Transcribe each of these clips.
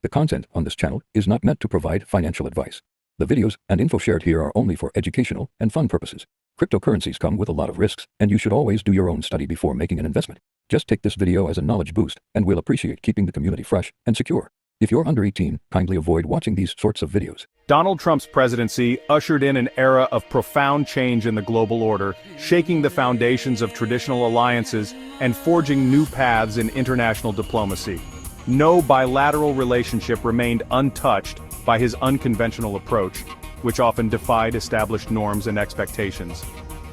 The content on this channel is not meant to provide financial advice. The videos and info shared here are only for educational and fun purposes. Cryptocurrencies come with a lot of risks, and you should always do your own study before making an investment. Just take this video as a knowledge boost, and we'll appreciate keeping the community fresh and secure. If you're under 18, kindly avoid watching these sorts of videos. Donald Trump's presidency ushered in an era of profound change in the global order, shaking the foundations of traditional alliances and forging new paths in international diplomacy. No bilateral relationship remained untouched by his unconventional approach, which often defied established norms and expectations.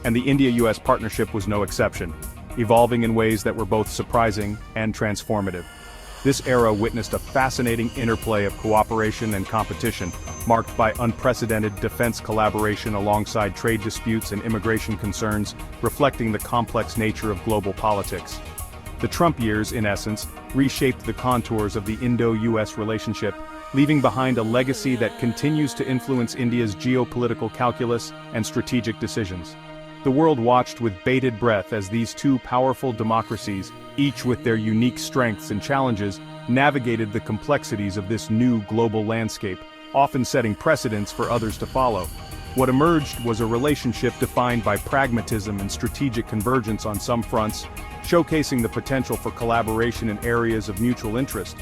And the India-US partnership was no exception, evolving in ways that were both surprising and transformative. This era witnessed a fascinating interplay of cooperation and competition, marked by unprecedented defense collaboration alongside trade disputes and immigration concerns, reflecting the complex nature of global politics. The Trump years, in essence, reshaped the contours of the Indo-US relationship, leaving behind a legacy that continues to influence India's geopolitical calculus and strategic decisions. The world watched with bated breath as these two powerful democracies, each with their unique strengths and challenges, navigated the complexities of this new global landscape, often setting precedents for others to follow. What emerged was a relationship defined by pragmatism and strategic convergence on some fronts, showcasing the potential for collaboration in areas of mutual interest,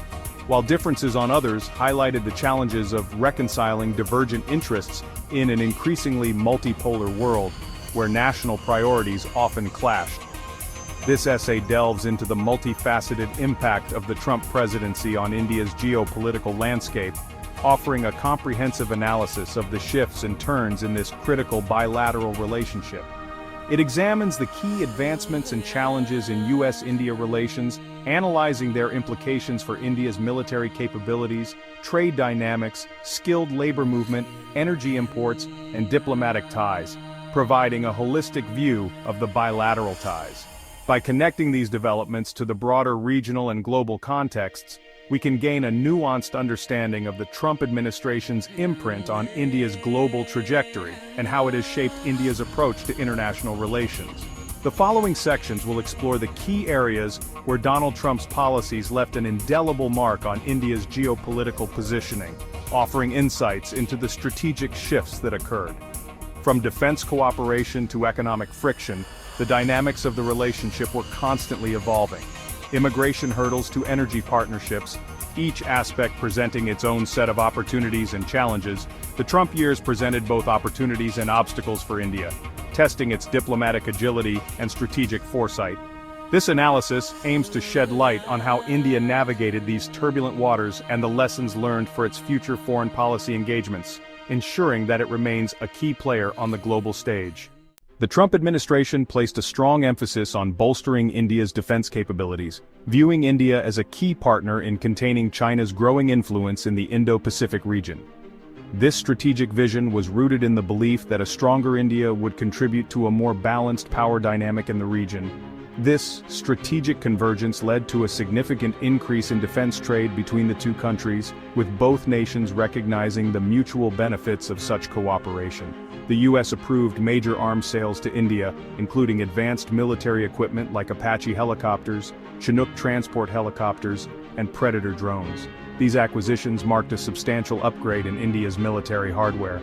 while differences on others highlighted the challenges of reconciling divergent interests in an increasingly multipolar world, where national priorities often clashed. This essay delves into the multifaceted impact of the Trump presidency on India's geopolitical landscape, offering a comprehensive analysis of the shifts and turns in this critical bilateral relationship. It examines the key advancements and challenges in US-India relations, analyzing their implications for India's military capabilities, trade dynamics, skilled labor movement, energy imports, and diplomatic ties, providing a holistic view of the bilateral ties. By connecting these developments to the broader regional and global contexts, we can gain a nuanced understanding of the Trump administration's imprint on India's global trajectory and how it has shaped India's approach to international relations. The following sections will explore the key areas where Donald Trump's policies left an indelible mark on India's geopolitical positioning, offering insights into the strategic shifts that occurred. From defense cooperation to economic friction, the dynamics of the relationship were constantly evolving. Immigration hurdles to energy partnerships, each aspect presenting its own set of opportunities and challenges, the Trump years presented both opportunities and obstacles for India, testing its diplomatic agility and strategic foresight. This analysis aims to shed light on how India navigated these turbulent waters and the lessons learned for its future foreign policy engagements, ensuring that it remains a key player on the global stage. The Trump administration placed a strong emphasis on bolstering India's defense capabilities, viewing India as a key partner in containing China's growing influence in the Indo-Pacific region. This strategic vision was rooted in the belief that a stronger India would contribute to a more balanced power dynamic in the region. This strategic convergence led to a significant increase in defense trade between the two countries, with both nations recognizing the mutual benefits of such cooperation. The US approved major arms sales to India, including advanced military equipment like Apache helicopters, Chinook transport helicopters, and Predator drones. These acquisitions marked a substantial upgrade in India's military hardware.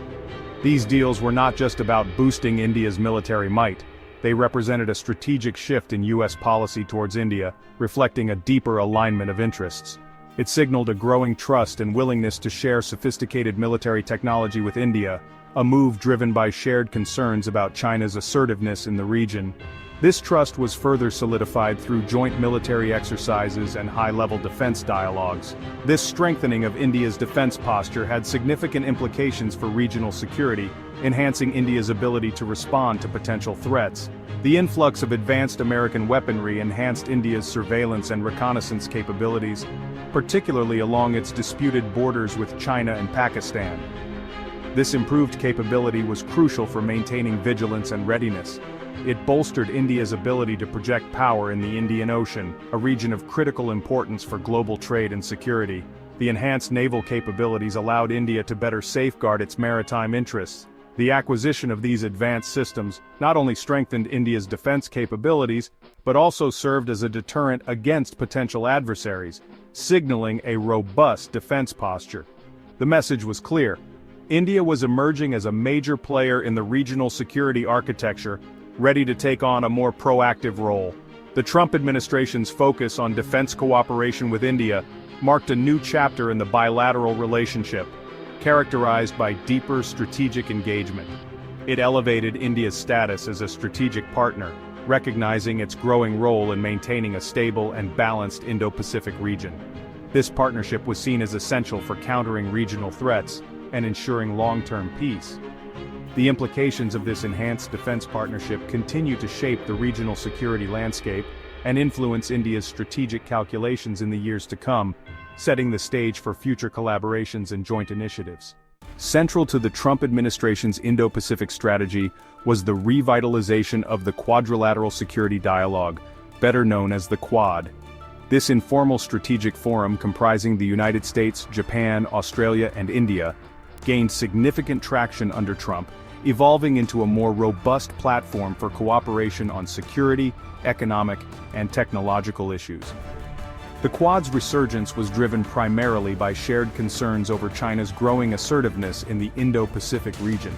These deals were not just about boosting India's military might. They represented a strategic shift in US policy towards India, reflecting a deeper alignment of interests. It signaled a growing trust and willingness to share sophisticated military technology with India, a move driven by shared concerns about China's assertiveness in the region. This trust was further solidified through joint military exercises and high-level defense dialogues. This strengthening of India's defense posture had significant implications for regional security, enhancing India's ability to respond to potential threats. The influx of advanced American weaponry enhanced India's surveillance and reconnaissance capabilities, particularly along its disputed borders with China and Pakistan. This improved capability was crucial for maintaining vigilance and readiness. It bolstered India's ability to project power in the Indian Ocean, a region of critical importance for global trade and security. The enhanced naval capabilities allowed India to better safeguard its maritime interests. The acquisition of these advanced systems not only strengthened India's defense capabilities, but also served as a deterrent against potential adversaries, signaling a robust defense posture. The message was clear. India was emerging as a major player in the regional security architecture, ready to take on a more proactive role. The Trump administration's focus on defense cooperation with India marked a new chapter in the bilateral relationship, characterized by deeper strategic engagement. It elevated India's status as a strategic partner, recognizing its growing role in maintaining a stable and balanced Indo-Pacific region. This partnership was seen as essential for countering regional threats and ensuring long-term peace. The implications of this enhanced defense partnership continue to shape the regional security landscape and influence India's strategic calculations in the years to come, setting the stage for future collaborations and joint initiatives. Central to the Trump administration's Indo-Pacific strategy was the revitalization of the Quadrilateral Security Dialogue, better known as the Quad. This informal strategic forum comprising the United States, Japan, Australia, and India gained significant traction under Trump, evolving into a more robust platform for cooperation on security, economic, and technological issues. The Quad's resurgence was driven primarily by shared concerns over China's growing assertiveness in the Indo-Pacific region.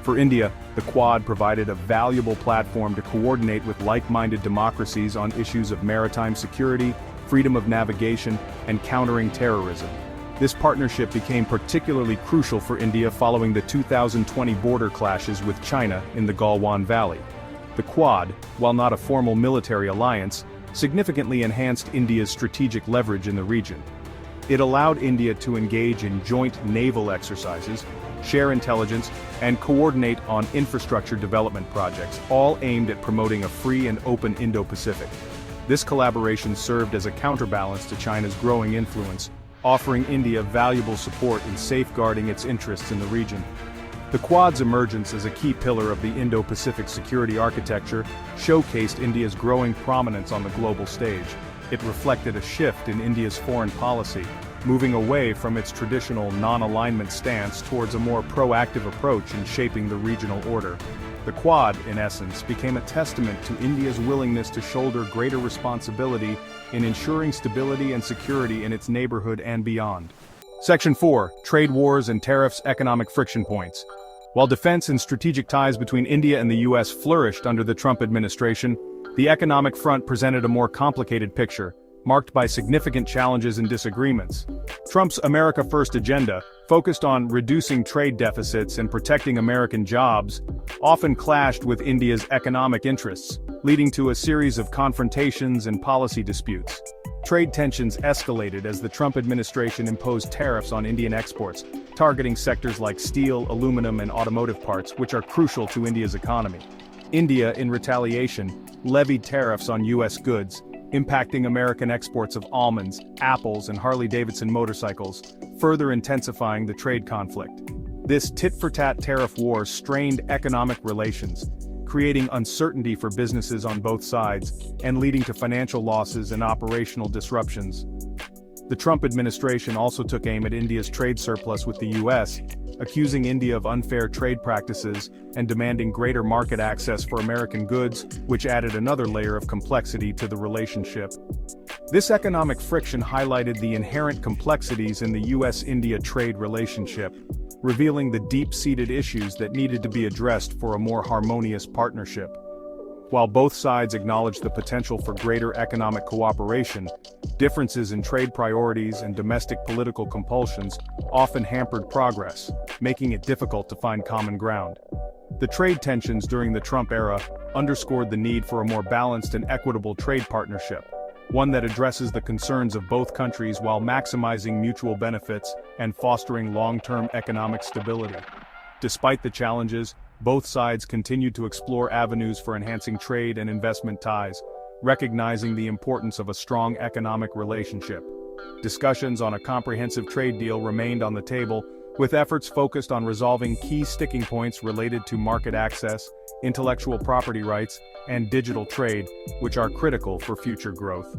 For India, the Quad provided a valuable platform to coordinate with like-minded democracies on issues of maritime security, freedom of navigation, and countering terrorism. This partnership became particularly crucial for India following the 2020 border clashes with China in the Galwan Valley. The Quad, while not a formal military alliance, significantly enhanced India's strategic leverage in the region. It allowed India to engage in joint naval exercises, share intelligence, and coordinate on infrastructure development projects, all aimed at promoting a free and open Indo-Pacific. This collaboration served as a counterbalance to China's growing influence, offering India valuable support in safeguarding its interests in the region. The Quad's emergence as a key pillar of the Indo-Pacific security architecture showcased India's growing prominence on the global stage. It reflected a shift in India's foreign policy, moving away from its traditional non-alignment stance towards a more proactive approach in shaping the regional order. The Quad, in essence, became a testament to India's willingness to shoulder greater responsibility in ensuring stability and security in its neighborhood and beyond. Section 4. Trade Wars and Tariffs, Economic Friction Points. While defense and strategic ties between India and the U.S. flourished under the Trump administration, the economic front presented a more complicated picture, marked by significant challenges and disagreements. Trump's America First agenda, focused on reducing trade deficits and protecting American jobs, often clashed with India's economic interests, leading to a series of confrontations and policy disputes. Trade tensions escalated as the Trump administration imposed tariffs on Indian exports, targeting sectors like steel, aluminum, and automotive parts, which are crucial to India's economy. India, in retaliation, levied tariffs on U.S. goods, impacting American exports of almonds, apples, and Harley-Davidson motorcycles, further intensifying the trade conflict. This tit-for-tat tariff war strained economic relations, creating uncertainty for businesses on both sides, and leading to financial losses and operational disruptions. The Trump administration also took aim at India's trade surplus with the U.S., accusing India of unfair trade practices and demanding greater market access for American goods, which added another layer of complexity to the relationship. This economic friction highlighted the inherent complexities in the U.S.-India trade relationship, revealing the deep-seated issues that needed to be addressed for a more harmonious partnership. While both sides acknowledged the potential for greater economic cooperation, differences in trade priorities and domestic political compulsions often hampered progress, making it difficult to find common ground. The trade tensions during the Trump era underscored the need for a more balanced and equitable trade partnership, one that addresses the concerns of both countries while maximizing mutual benefits and fostering long-term economic stability. Despite the challenges, both sides continued to explore avenues for enhancing trade and investment ties, recognizing the importance of a strong economic relationship. Discussions on a comprehensive trade deal remained on the table, with efforts focused on resolving key sticking points related to market access, intellectual property rights, and digital trade, which are critical for future growth.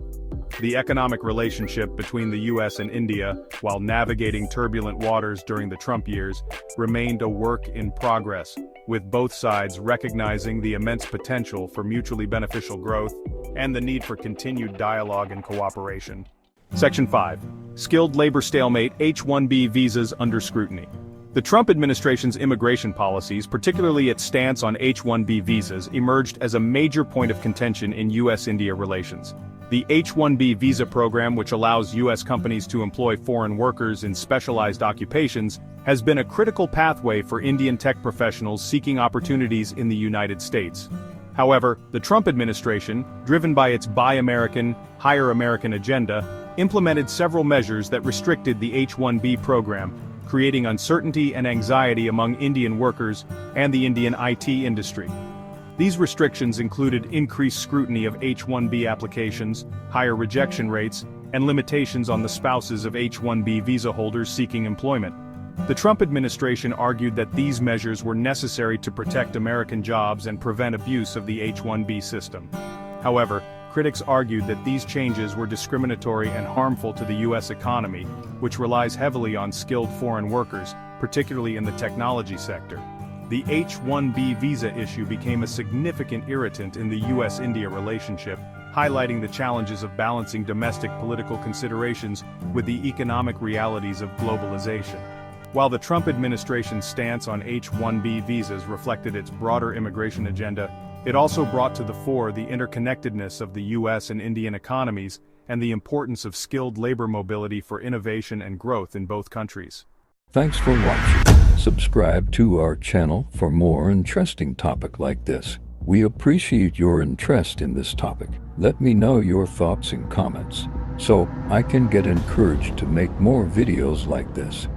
The economic relationship between the US and India, while navigating turbulent waters during the Trump years, remained a work in progress, with both sides recognizing the immense potential for mutually beneficial growth and the need for continued dialogue and cooperation. Section 5. Skilled labor stalemate, H-1B visas under scrutiny. The Trump administration's immigration policies, particularly its stance on H-1B visas, emerged as a major point of contention in US-India relations. The H-1B visa program, which allows U.S. companies to employ foreign workers in specialized occupations, has been a critical pathway for Indian tech professionals seeking opportunities in the United States. However, the Trump administration, driven by its Buy American, Hire American agenda, implemented several measures that restricted the H-1B program, creating uncertainty and anxiety among Indian workers and the Indian IT industry. These restrictions included increased scrutiny of H-1B applications, higher rejection rates, and limitations on the spouses of H-1B visa holders seeking employment. The Trump administration argued that these measures were necessary to protect American jobs and prevent abuse of the H-1B system. However, critics argued that these changes were discriminatory and harmful to the U.S. economy, which relies heavily on skilled foreign workers, particularly in the technology sector. The H-1B visa issue became a significant irritant in the U.S.-India relationship, highlighting the challenges of balancing domestic political considerations with the economic realities of globalization. While the Trump administration's stance on H-1B visas reflected its broader immigration agenda, it also brought to the fore the interconnectedness of the U.S. and Indian economies and the importance of skilled labor mobility for innovation and growth in both countries. Thanks for watching. Subscribe to our channel for more interesting topic like this. We appreciate your interest in this topic. Let me know your thoughts and comments so I can get encouraged to make more videos like this.